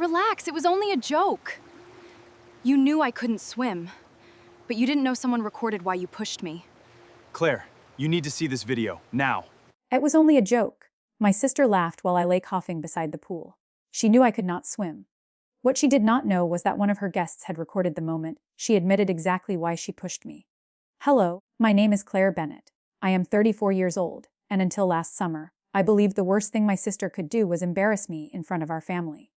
Relax, it was only a joke. You knew I couldn't swim, but you didn't know someone recorded why you pushed me. Claire, you need to see this video, now. It was only a joke. My sister laughed while I lay coughing beside the pool. She knew I could not swim. What she did not know was that one of her guests had recorded the moment. She admitted exactly why she pushed me. Hello, my name is Claire Bennett. I am 34 years old, and until last summer, I believed the worst thing my sister could do was embarrass me in front of our family.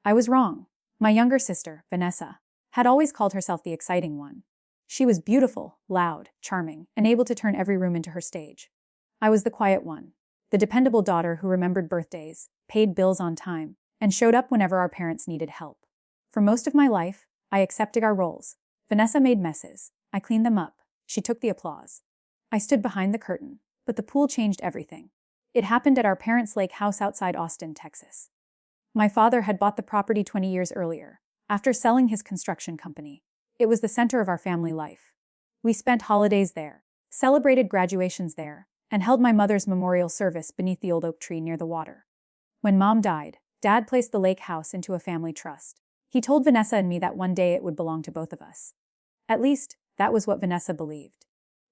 I was wrong. My younger sister, Vanessa, had always called herself the exciting one. She was beautiful, loud, charming, and able to turn every room into her stage. I was the quiet one, the dependable daughter who remembered birthdays, paid bills on time, and showed up whenever our parents needed help. For most of my life, I accepted our roles. Vanessa made messes. I cleaned them up. She took the applause. I stood behind the curtain, but the pool changed everything. It happened at our parents' lake house outside Austin, Texas. My father had bought the property 20 years earlier, after selling his construction company. It was the center of our family life. We spent holidays there, celebrated graduations there, and held my mother's memorial service beneath the old oak tree near the water. When Mom died, Dad placed the lake house into a family trust. He told Vanessa and me that one day it would belong to both of us. At least, that was what Vanessa believed.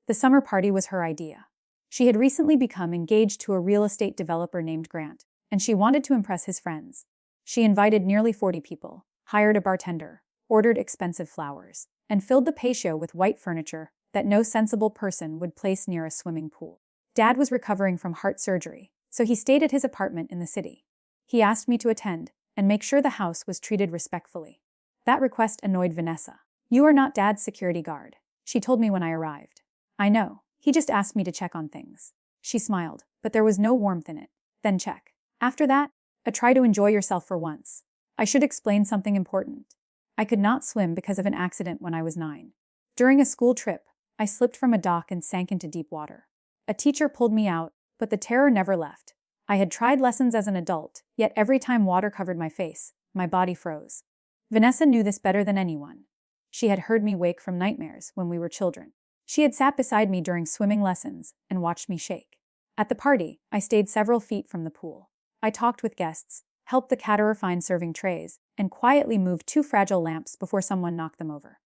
The summer party was her idea. She had recently become engaged to a real estate developer named Grant, and she wanted to impress his friends. She invited nearly 40 people, hired a bartender, ordered expensive flowers, and filled the patio with white furniture that no sensible person would place near a swimming pool. Dad was recovering from heart surgery, so he stayed at his apartment in the city. He asked me to attend and make sure the house was treated respectfully. That request annoyed Vanessa. "You are not Dad's security guard," she told me when I arrived. "I know, he just asked me to check on things." She smiled, but there was no warmth in it. "Then check. After that, try to enjoy yourself for once." I should explain something important. I could not swim because of an accident when I was 9. During a school trip, I slipped from a dock and sank into deep water. A teacher pulled me out, but the terror never left. I had tried lessons as an adult, yet every time water covered my face, my body froze. Vanessa knew this better than anyone. She had heard me wake from nightmares when we were children. She had sat beside me during swimming lessons and watched me shake. At the party, I stayed several feet from the pool. I talked with guests, helped the caterer find serving trays, and quietly moved 2 fragile lamps before someone knocked them over.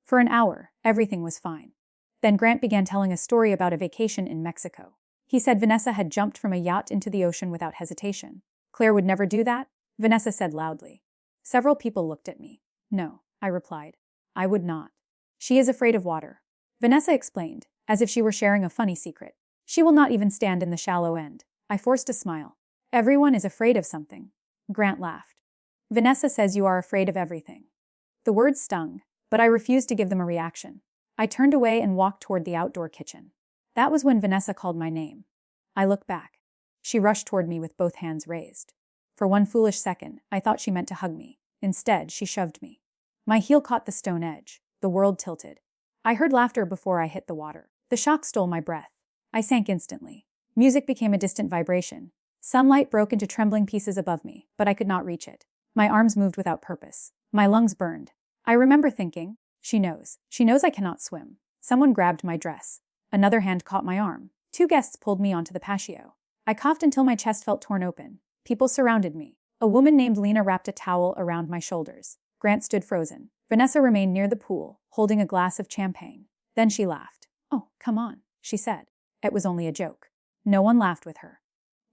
For an hour, everything was fine. Then Grant began telling a story about a vacation in Mexico. He said Vanessa had jumped from a yacht into the ocean without hesitation. "Claire would never do that," Vanessa said loudly. Several people looked at me. "No," I replied. "I would not. She is afraid of water," Vanessa explained, as if she were sharing a funny secret. "She will not even stand in the shallow end." I forced a smile. "Everyone is afraid of something." Grant laughed. "Vanessa says you are afraid of everything." The words stung, but I refused to give them a reaction. I turned away and walked toward the outdoor kitchen. That was when Vanessa called my name. I looked back. She rushed toward me with both hands raised. For one foolish second, I thought she meant to hug me. Instead, she shoved me. My heel caught the stone edge. The world tilted. I heard laughter before I hit the water. The shock stole my breath. I sank instantly. Music became a distant vibration. Sunlight broke into trembling pieces above me, but I could not reach it. My arms moved without purpose. My lungs burned. I remember thinking, She knows I cannot swim." Someone grabbed my dress. Another hand caught my arm. 2 guests pulled me onto the patio. I coughed until my chest felt torn open. People surrounded me. A woman named Lena wrapped a towel around my shoulders. Grant stood frozen. Vanessa remained near the pool, holding a glass of champagne. Then she laughed. "Oh, come on," she said. It was only a joke. No one laughed with her.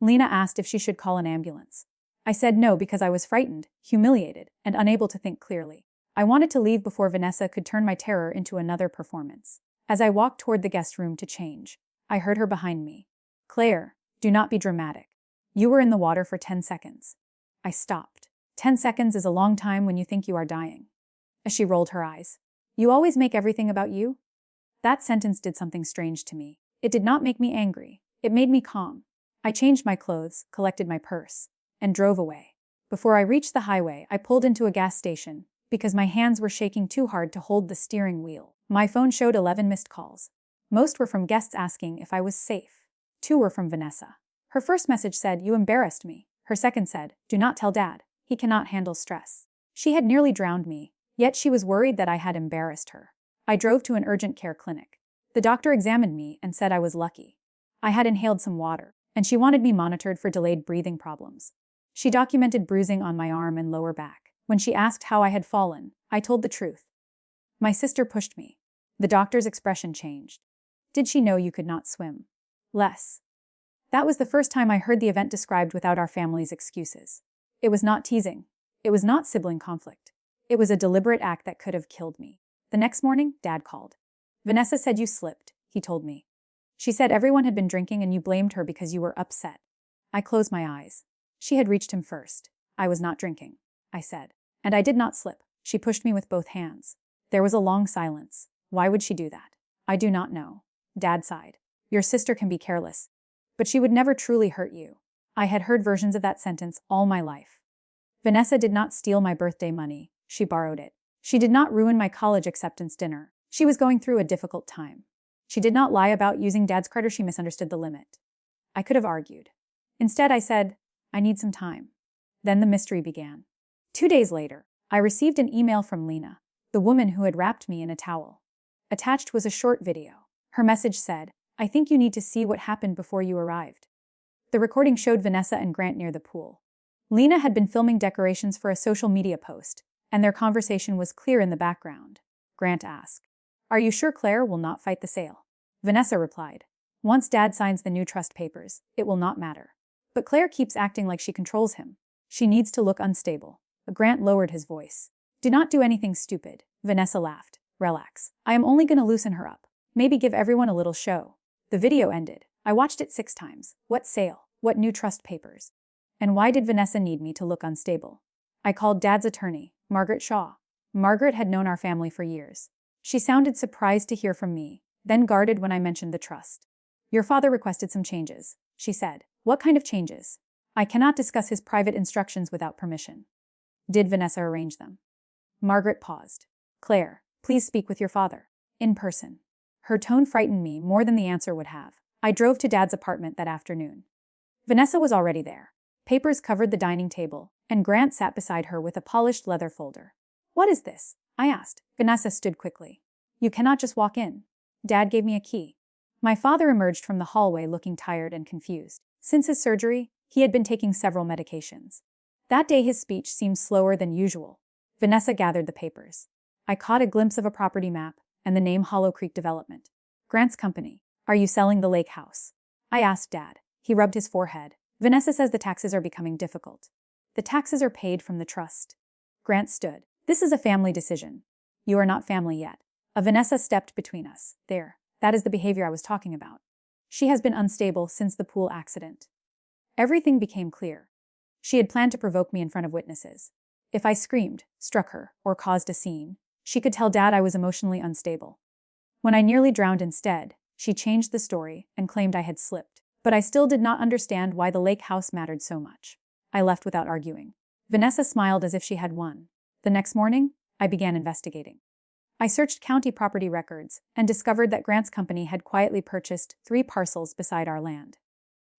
Lena asked if she should call an ambulance. I said no because I was frightened, humiliated, and unable to think clearly. I wanted to leave before Vanessa could turn my terror into another performance. As I walked toward the guest room to change, I heard her behind me. "Claire, do not be dramatic. You were in the water for 10 seconds. I stopped. 10 seconds is a long time when you think you are dying. As she rolled her eyes. "You always make everything about you?" That sentence did something strange to me. It did not make me angry. It made me calm. I changed my clothes, collected my purse, and drove away. Before I reached the highway, I pulled into a gas station because my hands were shaking too hard to hold the steering wheel. My phone showed 11 missed calls. Most were from guests asking if I was safe. 2 were from Vanessa. Her first message said, "You embarrassed me." Her second said, "Do not tell Dad. He cannot handle stress." She had nearly drowned me, yet she was worried that I had embarrassed her. I drove to an urgent care clinic. The doctor examined me and said I was lucky. I had inhaled some water, and she wanted me monitored for delayed breathing problems. She documented bruising on my arm and lower back. When she asked how I had fallen, I told the truth. My sister pushed me. The doctor's expression changed. Did she know you could not swim? Less. That was the first time I heard the event described without our family's excuses. It was not teasing. It was not sibling conflict. It was a deliberate act that could have killed me. The next morning, Dad called. Vanessa said you slipped, he told me. She said everyone had been drinking and you blamed her because you were upset. I closed my eyes. She had reached him first. I was not drinking, I said. And I did not slip. She pushed me with both hands. There was a long silence. Why would she do that? I do not know. Dad sighed. Your sister can be careless, but she would never truly hurt you. I had heard versions of that sentence all my life. Vanessa did not steal my birthday money. She borrowed it. She did not ruin my college acceptance dinner. She was going through a difficult time. She did not lie about using Dad's credit. She misunderstood the limit. I could have argued. Instead, I said, I need some time. Then the mystery began. 2 days later, I received an email from Lena, the woman who had wrapped me in a towel. Attached was a short video. Her message said, I think you need to see what happened before you arrived. The recording showed Vanessa and Grant near the pool. Lena had been filming decorations for a social media post, and their conversation was clear in the background. Grant asked, Are you sure Claire will not fight the sale? Vanessa replied, Once Dad signs the new trust papers, it will not matter. But Claire keeps acting like she controls him. She needs to look unstable. Grant lowered his voice. Do not do anything stupid. Vanessa laughed. Relax. I am only going to loosen her up. Maybe give everyone a little show. The video ended. I watched it 6 times. What sale? What new trust papers? And why did Vanessa need me to look unstable? I called Dad's attorney, Margaret Shaw. Margaret had known our family for years. She sounded surprised to hear from me, then guarded when I mentioned the trust. Your father requested some changes, she said. What kind of changes? I cannot discuss his private instructions without permission. Did Vanessa arrange them? Margaret paused. Claire, please speak with your father. In person. Her tone frightened me more than the answer would have. I drove to Dad's apartment that afternoon. Vanessa was already there. Papers covered the dining table, and Grant sat beside her with a polished leather folder. What is this? I asked. Vanessa stood quickly. You cannot just walk in. Dad gave me a key. My father emerged from the hallway looking tired and confused. Since his surgery, he had been taking several medications. That day his speech seemed slower than usual. Vanessa gathered the papers. I caught a glimpse of a property map and the name Hollow Creek Development. Grant's company. Are you selling the lake house? I asked Dad. He rubbed his forehead. Vanessa says the taxes are becoming difficult. The taxes are paid from the trust. Grant stood. This is a family decision. You are not family yet. Vanessa stepped between us. There. That is the behavior I was talking about. She has been unstable since the pool accident. Everything became clear. She had planned to provoke me in front of witnesses. If I screamed, struck her, or caused a scene, she could tell Dad I was emotionally unstable. When I nearly drowned instead, she changed the story and claimed I had slipped. But I still did not understand why the lake house mattered so much. I left without arguing. Vanessa smiled as if she had won. The next morning, I began investigating. I searched county property records and discovered that Grant's company had quietly purchased 3 parcels beside our land.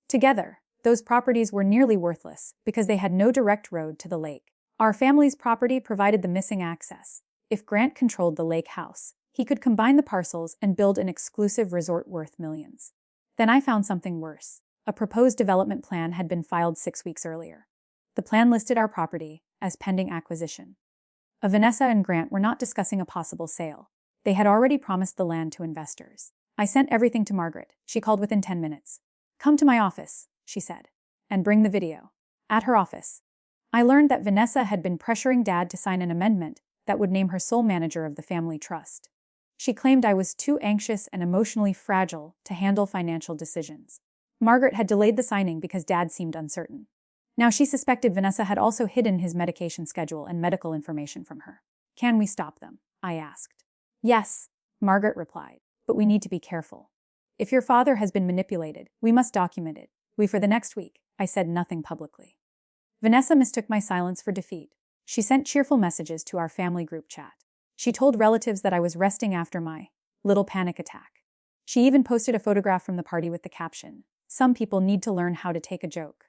Together, those properties were nearly worthless because they had no direct road to the lake. Our family's property provided the missing access. If Grant controlled the lake house, he could combine the parcels and build an exclusive resort worth millions. Then I found something worse. A proposed development plan had been filed 6 weeks earlier. The plan listed our property as pending acquisition. Vanessa and Grant were not discussing a possible sale. They had already promised the land to investors. I sent everything to Margaret. She called within 10 minutes. Come to my office, she said, and bring the video. At her office, I learned that Vanessa had been pressuring Dad to sign an amendment that would name her sole manager of the family trust. She claimed I was too anxious and emotionally fragile to handle financial decisions. Margaret had delayed the signing because Dad seemed uncertain. Now she suspected Vanessa had also hidden his medication schedule and medical information from her. Can we stop them? I asked. Yes, Margaret replied, but we need to be careful. If your father has been manipulated, we must document it. For the next week, I said nothing publicly. Vanessa mistook my silence for defeat. She sent cheerful messages to our family group chat. She told relatives that I was resting after my little panic attack. She even posted a photograph from the party with the caption, "Some people need to learn how to take a joke."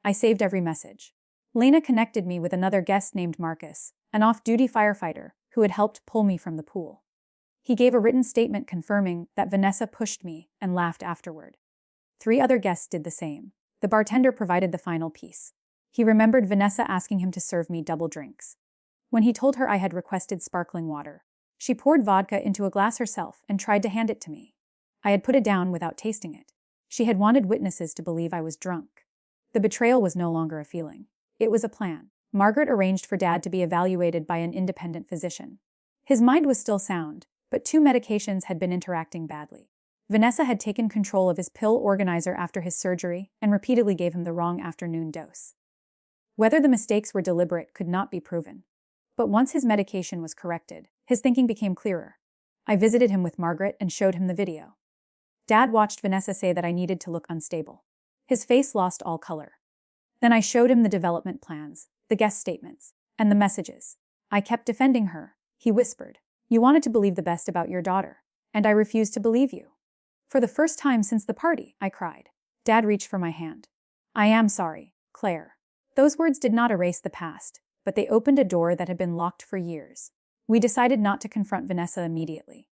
I saved every message. Lena connected me with another guest named Marcus, an off-duty firefighter who had helped pull me from the pool. He gave a written statement confirming that Vanessa pushed me and laughed afterward. 3 other guests did the same. The bartender provided the final piece. He remembered Vanessa asking him to serve me double drinks. when he told her I had requested sparkling water. She poured vodka into a glass herself and tried to hand it to me. I had put it down without tasting it. She had wanted witnesses to believe I was drunk. The betrayal was no longer a feeling. It was a plan. Margaret arranged for Dad to be evaluated by an independent physician. His mind was still sound, but 2 medications had been interacting badly. Vanessa had taken control of his pill organizer after his surgery and repeatedly gave him the wrong afternoon dose. Whether the mistakes were deliberate could not be proven. But once his medication was corrected, his thinking became clearer. I visited him with Margaret and showed him the video. Dad watched Vanessa say that I needed to look unstable. His face lost all color. Then I showed him the development plans, the guest statements, and the messages. I kept defending her. He whispered, "You wanted to believe the best about your daughter, and I refused to believe you." "For the first time since the party," I cried. Dad reached for my hand. "I am sorry, Claire." Those words did not erase the past, but they opened a door that had been locked for years. We decided not to confront Vanessa immediately.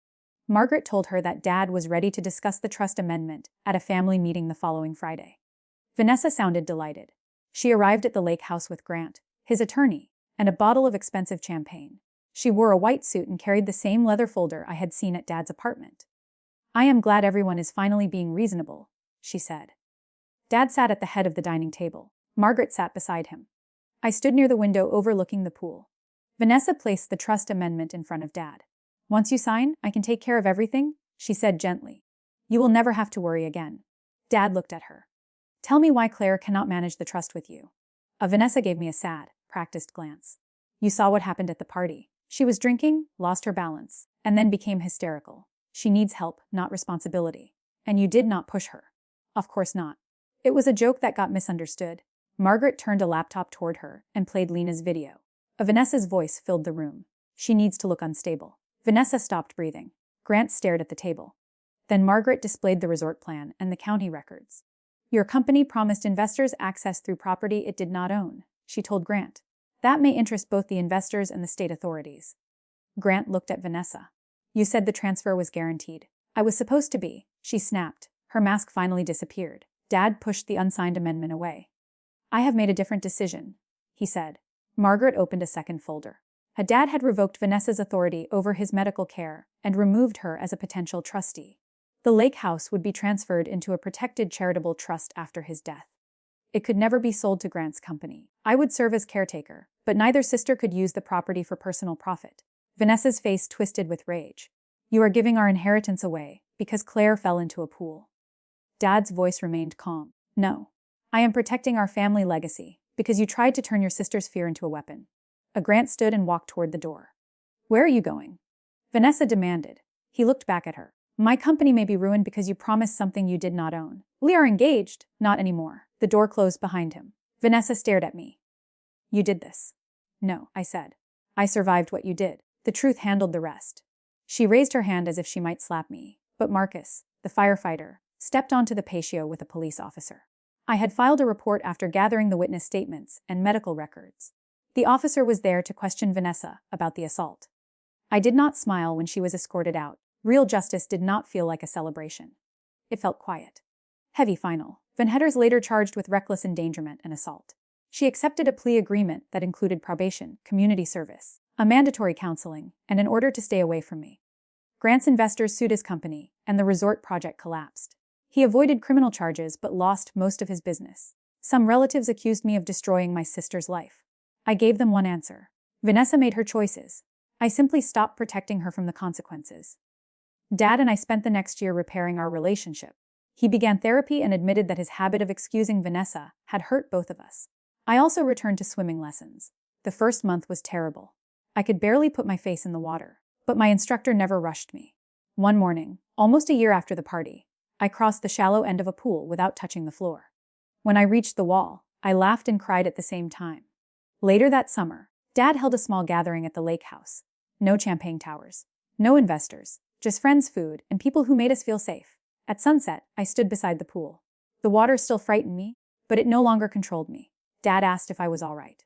Margaret told her that Dad was ready to discuss the trust amendment at a family meeting the following Friday. Vanessa sounded delighted. She arrived at the lake house with Grant, his attorney, and a bottle of expensive champagne. She wore a white suit and carried the same leather folder I had seen at Dad's apartment. "I am glad everyone is finally being reasonable," she said. Dad sat at the head of the dining table. Margaret sat beside him. I stood near the window overlooking the pool. Vanessa placed the trust amendment in front of Dad. "Once you sign, I can take care of everything," she said gently. "You will never have to worry again." Dad looked at her. "Tell me why Claire cannot manage the trust with you." Vanessa gave me a sad, practiced glance. "You saw what happened at the party. She was drinking, lost her balance, and then became hysterical. She needs help, not responsibility. And you did not push her." "Of course not. It was a joke that got misunderstood." Margaret turned a laptop toward her and played Lena's video. Vanessa's voice filled the room. "She needs to look unstable." Vanessa stopped breathing. Grant stared at the table. Then Margaret displayed the resort plan and the county records. "Your company promised investors access through property it did not own," she told Grant. "That may interest both the investors and the state authorities." Grant looked at Vanessa. "You said the transfer was guaranteed." "I was supposed to be," she snapped. Her mask finally disappeared. Dad pushed the unsigned amendment away. "I have made a different decision," he said. Margaret opened a second folder. Dad had revoked Vanessa's authority over his medical care and removed her as a potential trustee. The lake house would be transferred into a protected charitable trust after his death. It could never be sold to Grant's company. I would serve as caretaker, but neither sister could use the property for personal profit. Vanessa's face twisted with rage. "You are giving our inheritance away because Claire fell into a pool." Dad's voice remained calm. "No. I am protecting our family legacy because you tried to turn your sister's fear into a weapon." Grant stood and walked toward the door. "Where are you going?" Vanessa demanded. He looked back at her. "My company may be ruined because you promised something you did not own." "We are engaged." "Not anymore." The door closed behind him. Vanessa stared at me. "You did this." "No," I said. "I survived what you did. The truth handled the rest." She raised her hand as if she might slap me, but Marcus, the firefighter, stepped onto the patio with a police officer. I had filed a report after gathering the witness statements and medical records. The officer was there to question Vanessa about the assault. I did not smile when she was escorted out. Real justice did not feel like a celebration. It felt quiet. Heavy final. Van Hetters later charged with reckless endangerment and assault. She accepted a plea agreement that included probation, community service, a mandatory counseling, and an order to stay away from me. Grant's investors sued his company, and the resort project collapsed. He avoided criminal charges but lost most of his business. Some relatives accused me of destroying my sister's life. I gave them one answer. Vanessa made her choices. I simply stopped protecting her from the consequences. Dad and I spent the next year repairing our relationship. He began therapy and admitted that his habit of excusing Vanessa had hurt both of us. I also returned to swimming lessons. The first month was terrible. I could barely put my face in the water, but my instructor never rushed me. One morning, almost a year after the party, I crossed the shallow end of a pool without touching the floor. When I reached the wall, I laughed and cried at the same time. Later that summer, Dad held a small gathering at the lake house. No champagne towers. No investors. Just friends, food, and people who made us feel safe. At sunset, I stood beside the pool. The water still frightened me, but it no longer controlled me. Dad asked if I was all right.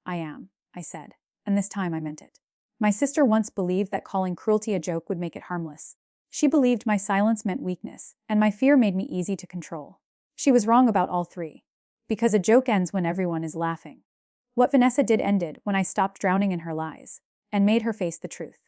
"I am," I said, and this time I meant it. My sister once believed that calling cruelty a joke would make it harmless. She believed my silence meant weakness, and my fear made me easy to control. She was wrong about all three. Because a joke ends when everyone is laughing. What Vanessa did ended when I stopped drowning in her lies and made her face the truth.